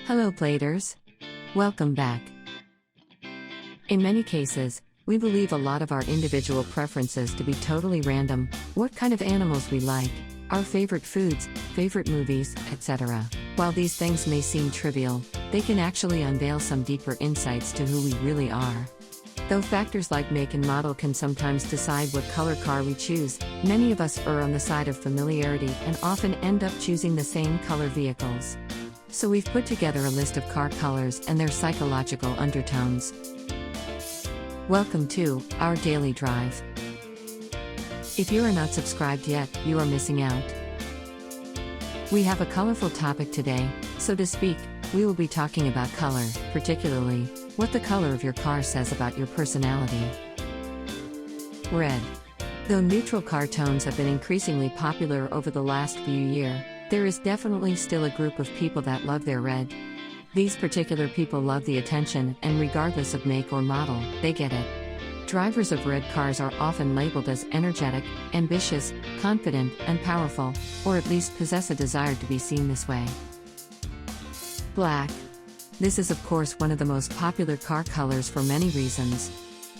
Hello Bladers. Welcome back. In many cases, we believe a lot of our individual preferences to be totally random: what kind of animals we like, our favorite foods, favorite movies, etc. While these things may seem trivial, they can actually unveil some deeper insights to who we really are. Though factors like make and model can sometimes decide what color car we choose, many of us err on the side of familiarity and often end up choosing the same color vehicles. So we've put together a list of car colors and their psychological undertones. Welcome to our daily drive. If you are not subscribed yet, you are missing out. We have a colorful topic today, so to speak. We will be talking about color, particularly what the color of your car says about your personality. Red. Though neutral car tones have been increasingly popular over the last few years, there is definitely still a group of people that love their red. These particular people love the attention, and regardless of make or model, they get it. Drivers of red cars are often labeled as energetic, ambitious, confident, and powerful, or at least possess a desire to be seen this way. Black. This is of course one of the most popular car colors for many reasons.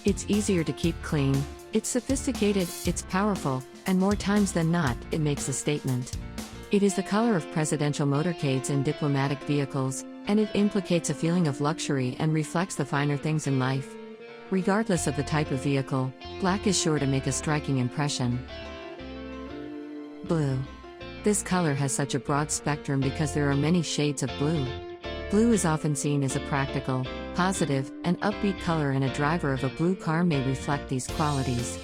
It's easier to keep clean, it's sophisticated, it's powerful, and more times than not, it makes a statement. It is the color of presidential motorcades and diplomatic vehicles, and it implicates a feeling of luxury and reflects the finer things in life. Regardless of the type of vehicle, black is sure to make a striking impression. Blue. This color has such a broad spectrum because there are many shades of blue. Blue is often seen as a practical, positive, and upbeat color, and a driver of a blue car may reflect these qualities.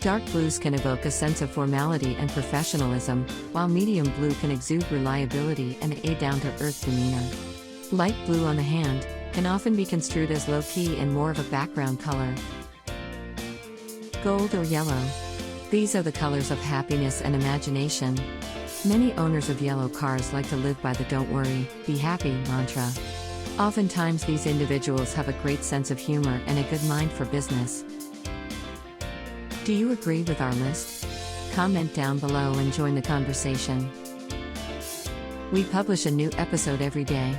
Dark blues can evoke a sense of formality and professionalism, while medium blue can exude reliability and a down-to-earth demeanor. Light blue, on the hand, can often be construed as low-key and more of a background color. Gold or yellow. These are the colors of happiness and imagination. Many owners of yellow cars like to live by the "don't worry, be happy" mantra. Oftentimes these individuals have a great sense of humor and a good mind for business. Do you agree with our list? Comment down below and join the conversation. We publish a new episode every day.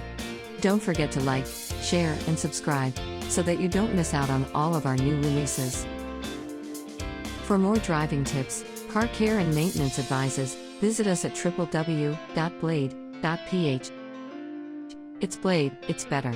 Don't forget to like, share, and subscribe, so that you don't miss out on all of our new releases. For more driving tips, car care and maintenance advices, visit us at www.blade.ph. It's Blade, it's better.